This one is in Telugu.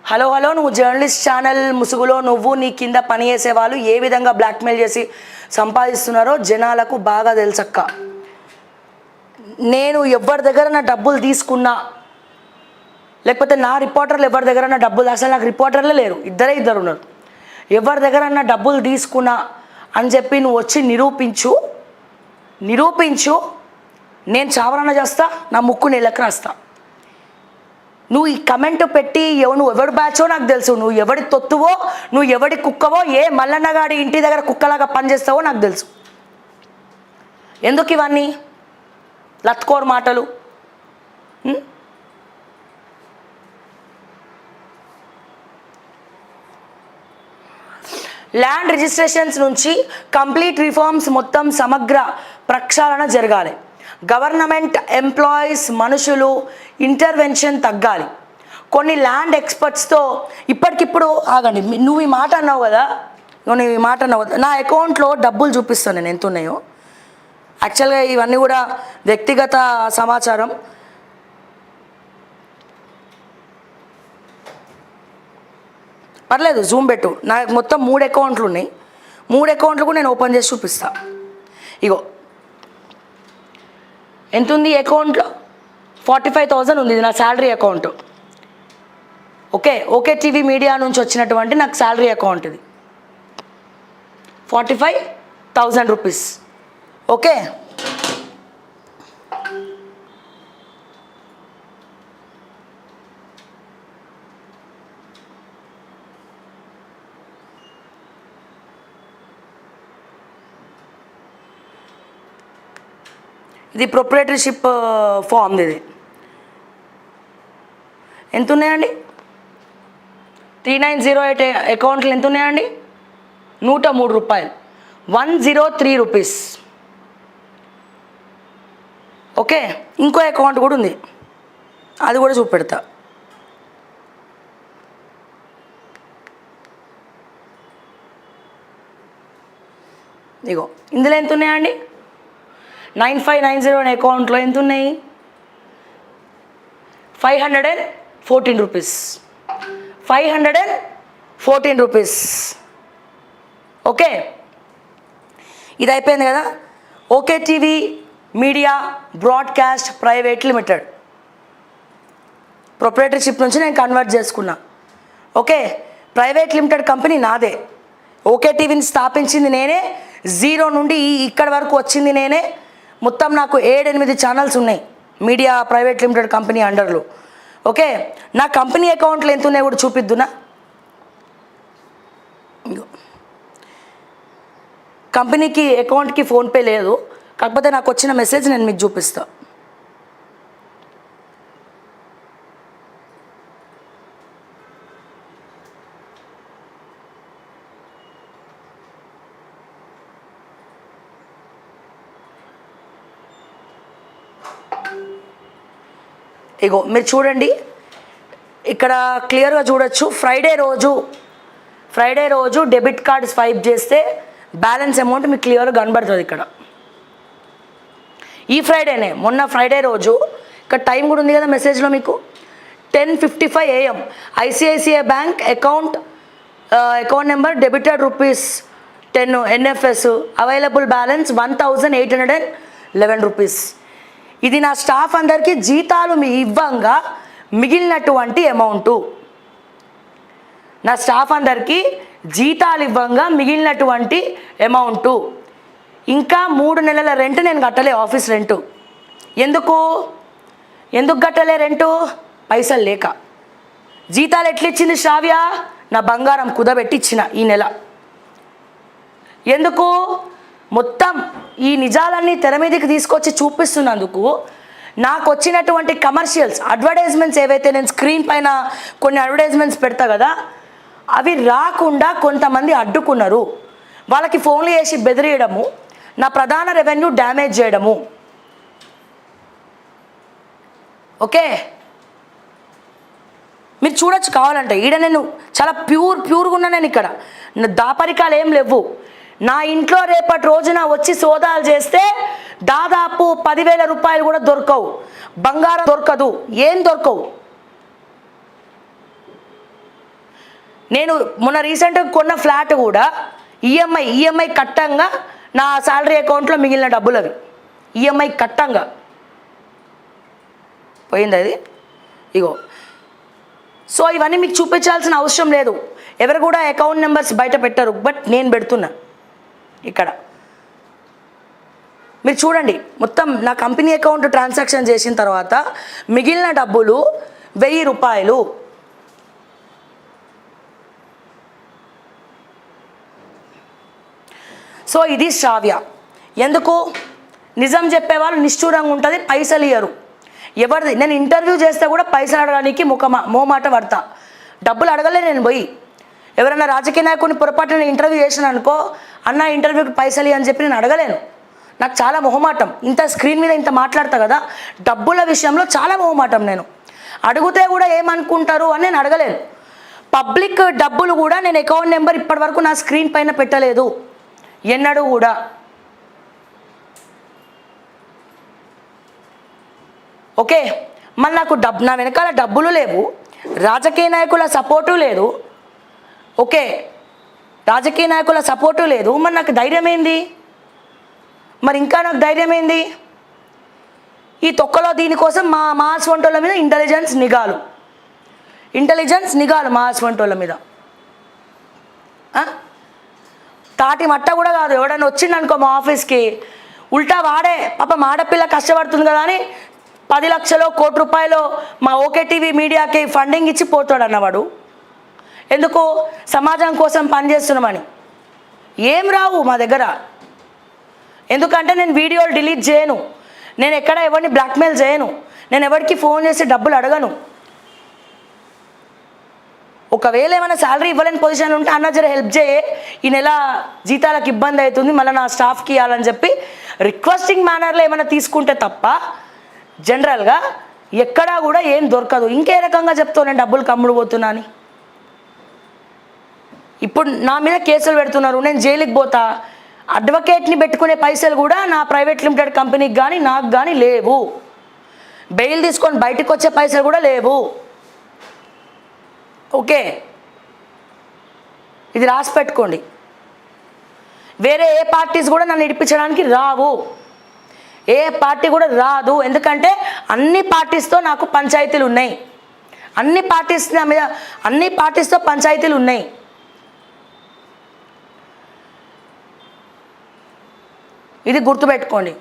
హలో హలో నువ్వు జర్నలిస్ట్ ఛానల్ ముసుగులో నువ్వు నీ కింద పని చేసేవాళ్ళు ఏ విధంగా బ్లాక్మెయిల్ చేసి సంపాదిస్తున్నారో జనాలకు బాగా తెలుసక్క. నేను ఎవరి దగ్గర నా డబ్బులు తీసుకున్నా, లేకపోతే నా రిపోర్టర్లు ఎవరి దగ్గర నా డబ్బులు, అసలు నాకు రిపోర్టర్లే లేరు, ఇద్దరు ఉన్నారు. ఎవరి దగ్గర నా డబ్బులు తీసుకున్నా అని చెప్పి నువ్వు వచ్చి నిరూపించు, నేను చావరణ చేస్తా, నా ముక్కు నీళ్ళకి రాస్తా. నువ్వు ఈ కమెంట్ పెట్టి నువ్వు ఎవడి బ్యాచో నాకు తెలుసు, నువ్వు ఎవడి తొత్తువో, నువ్వు ఎవడి కుక్కవో, ఏ మల్లన్నగాడి ఇంటి దగ్గర కుక్కలాగా పనిచేస్తావో నాకు తెలుసు. ఎందుకు ఇవన్నీ లత్కోర్ మాటలు? ల్యాండ్ రిజిస్ట్రేషన్స్ నుంచి కంప్లీట్ రిఫార్మ్స్ మొత్తం సమగ్ర ప్రక్షాళన జరగాలి. గవర్నమెంట్ ఎంప్లాయీస్ మనుషులు ఇంటర్వెన్షన్ తగ్గాలి. కొన్ని ల్యాండ్ ఎక్స్పర్ట్స్తో ఇప్పటికిప్పుడు ఆగండి. నువ్వు ఈ మాట అన్నావు కదా, నా అకౌంట్లో డబ్బులు చూపిస్తాను నేను ఎంత ఉన్నాయో. యాక్చువల్గా ఇవన్నీ కూడా వ్యక్తిగత సమాచారం. పర్లేదు జూమ్ పెట్టు. నాకు మొత్తం 3 అకౌంట్లు ఉన్నాయి. 3 అకౌంట్లు కూడా నేను ఓపెన్ చేసి చూపిస్తా. ఇగో ఎంత ఉంది అకౌంట్లో? 45,000 ఉంది. ఇది నా salary account. Okay TV media నుంచి వచ్చినటువంటి నాకు శాలరీ అకౌంట్ ఇది. 45,000 రూపీస్. ఓకే, ఇది ప్రొప్రైటర్షిప్ ఫామ్. ఇది ఎంత ఉన్నాయండి? 3908 అకౌంట్లు ఎంత ఉన్నాయండి? 103 రూపాయలు, 103 రూపీస్. ఓకే, ఇంకో అకౌంట్ కూడా ఉంది, అది కూడా చూపెడతా. ఇగో ఇందులో ఎంత ఉన్నాయండి? 9590 అనే అకౌంట్లో ఎంత ఉన్నాయి? 514 రూపీస్, 514 రూపీస్. ఓకే, ఇది అయిపోయింది కదా. Okay TV media broadcast private limited proprietorship నుంచి నేను కన్వర్ట్ చేసుకున్నా. ఓకే, ప్రైవేట్ లిమిటెడ్ కంపెనీ నాదే. ఓకే టీవీని స్థాపించింది నేనే, 0 నుండి ఇక్కడి వరకు వచ్చింది నేనే. మొత్తం నాకు 7-8 ఛానల్స్ ఉన్నాయి మీడియా ప్రైవేట్ లిమిటెడ్ కంపెనీ అండర్లో. ఓకే, నా కంపెనీ అకౌంట్లు ఎంత ఉన్నాయి కూడా చూపిద్దునా? కంపెనీకి అకౌంట్కి ఫోన్పే లేదు, కాకపోతే నాకు వచ్చిన మెసేజ్ నేను మీకు చూపిస్తా. ఇగో మీరు చూడండి, ఇక్కడ క్లియర్గా చూడొచ్చు. ఫ్రైడే రోజు డెబిట్ కార్డ్ స్వైప్ చేస్తే బ్యాలెన్స్ అమౌంట్ మీకు క్లియర్గా కనబడుతుంది. ఇక్కడ ఈ ఫ్రైడేనే, మొన్న ఫ్రైడే రోజు. ఇక్కడ టైం కూడా ఉంది కదా మెసేజ్లో మీకు. 10:55 AM ICICI bank account number debited ₹10 NFS available balance 1811 rupees. ఇది నా స్టాఫ్ అందరికీ జీతాలు ఇవ్వంగా మిగిలినటువంటి అమౌంటు. నా స్టాఫ్ అందరికీ జీతాలు ఇవ్వంగా మిగిలినటువంటి అమౌంటు. ఇంకా 3 నెలల రెంట్ నేను కట్టలే, ఆఫీస్ రెంటు. ఎందుకు కట్టలే రెంటు? పైసలు లేక. జీతాలు ఎట్లిచ్చింది శ్రావ్య? నా బంగారం కుదబెట్టి ఇచ్చిన ఈ నెల. ఎందుకు? మొత్తం ఈ నిజాలన్నీ తెర మీదకి తీసుకొచ్చి చూపిస్తున్నందుకు. నాకు వచ్చినటువంటి కమర్షియల్స్ అడ్వర్టైజ్మెంట్స్ ఏవైతే నేను స్క్రీన్ పైన కొన్ని అడ్వర్టైజ్మెంట్స్ పెడతా కదా, అవి రాకుండా కొంతమంది అడ్డుకున్నారు. వాళ్ళకి ఫోన్లు చేసి బెదిరియడము, నా ప్రధాన రెవెన్యూ డ్యామేజ్ చేయడము. ఓకే, మీరు చూడొచ్చు కావాలంటే. ఈడ నేను చాలా ప్యూర్గా ఉన్నా. నేను ఇక్కడ దాపరికాలు ఏం లేవు. నా ఇంట్లో రేపటి రోజున వచ్చి సోదాలు చేస్తే దాదాపు 10,000 రూపాయలు కూడా దొరకవు, బంగారం దొరకదు, ఏం దొరకవు. నేను మొన్న రీసెంట్గా కొన్న ఫ్లాట్ కూడా ఈఎంఐ కట్టంగా నా శాలరీ అకౌంట్లో మిగిలిన డబ్బులు అవి ఈఎంఐ కట్టంగా పోయింది అది. ఇగో సో ఇవన్నీ మీకు చూపించాల్సిన అవసరం లేదు. ఎవరు కూడా అకౌంట్ నెంబర్స్ బయట పెట్టరు, బట్ నేను పెడుతున్నా ఇక్కడ. మీరు చూడండి, మొత్తం నా కంపెనీ అకౌంట్ ట్రాన్సాక్షన్ చేసిన తర్వాత మిగిలిన డబ్బులు 1000 రూపాయలు. సో ఇది శ్రావ్య. ఎందుకు? నిజం చెప్పేవాళ్ళు నిష్ఠూరంగా ఉంటుంది, పైసలు ఇయ్యరు. ఎవరిది నేను ఇంటర్వ్యూ చేస్తే కూడా పైసలు అడగడానికి మోమాట పడతా. డబ్బులు అడగలే నేను పోయి. ఎవరైనా రాజకీయ నాయకుడిని పొరపాటున ఇంటర్వ్యూ చేసిన అనుకో, అన్న ఇంటర్వ్యూకి పైసలు అని చెప్పి నేను అడగలేను. నాకు చాలా మొహమాటం. ఇంత స్క్రీన్ మీద ఇంత మాట్లాడతా కదా, డబ్బుల విషయంలో చాలా మొహమాటం. నేను అడిగితే కూడా ఏమనుకుంటారు అని నేను అడగలేను. పబ్లిక్ డబ్బులు కూడా నేను అకౌంట్ నెంబర్ ఇప్పటివరకు నా స్క్రీన్ పైన పెట్టలేదు ఎన్నడూ కూడా. ఓకే, మళ్ళీ నాకు నా వెనకాల డబ్బులు లేవు, రాజకీయ నాయకుల సపోర్టు లేదు. ఓకే, రాజకీయ నాయకుల సపోర్టు లేదు, మరి నాకు ధైర్యం ఏంది? మరి ఇంకా నాకు ధైర్యం ఏంది? ఈ తొక్కలో దీనికోసం మా వంటోళ్ళ మీద ఇంటెలిజెన్స్ నిఘాలు మా వంటోళ్ళ మీద. తాటి మట్ట కూడా కాదు. ఎవడన్నా వచ్చిండనుకో మా ఆఫీస్కి, ఉల్టా వాడే పాప ఆడపిల్ల కష్టపడుతుంది కదా అని 10 లక్షలు 1 కోటి రూపాయలు మా ఓకే టీవీ మీడియాకి ఫండింగ్ ఇచ్చి పోతాడు అన్నవాడు. ఎందుకు? సమాజం కోసం పనిచేస్తున్నామని. ఏం రావు మా దగ్గర. ఎందుకంటే నేను వీడియోలు డిలీట్ చేయను, నేను ఎక్కడ ఎవరిని బ్లాక్మెయిల్ చేయను, నేను ఎవరికి ఫోన్ చేసి డబ్బులు అడగను. ఒకవేళ ఏమైనా శాలరీ ఇవ్వలేని పొజిషన్ ఉంటే అన్న జర హెల్ప్ చేయ, ఈ నెల జీతాలకు ఇబ్బంది అవుతుంది, మళ్ళీ నా స్టాఫ్కి ఇవ్వాలని చెప్పి రిక్వెస్టింగ్ మేనర్లో ఏమైనా తీసుకుంటే తప్ప జనరల్గా ఎక్కడా కూడా ఏం దొరకదు. ఇంకే రకంగా చెప్తావు నేను డబ్బులు కమ్ముడు పోతున్నా అని. ఇప్పుడు నా మీద కేసులు పెడుతున్నారు, నేను జైలుకి పోతా. అడ్వకేట్ని పెట్టుకునే పైసలు కూడా నా ప్రైవేట్ లిమిటెడ్ కంపెనీకి కానీ నాకు కానీ లేవు. బెయిల్ తీసుకొని బయటకు వచ్చే పైసలు కూడా లేవు. ఓకే, ఇది రాసి పెట్టుకోండి. వేరే ఏ పార్టీస్ కూడా నన్ను ఇడిపించడానికి రావు, ఏ పార్టీ కూడా రాదు. ఎందుకంటే అన్ని పార్టీస్తో నాకు పంచాయతీలు ఉన్నాయి, అన్ని పార్టీస్తో పంచాయతీలు ఉన్నాయి. ఇది గుర్తుపెట్టుకోండి.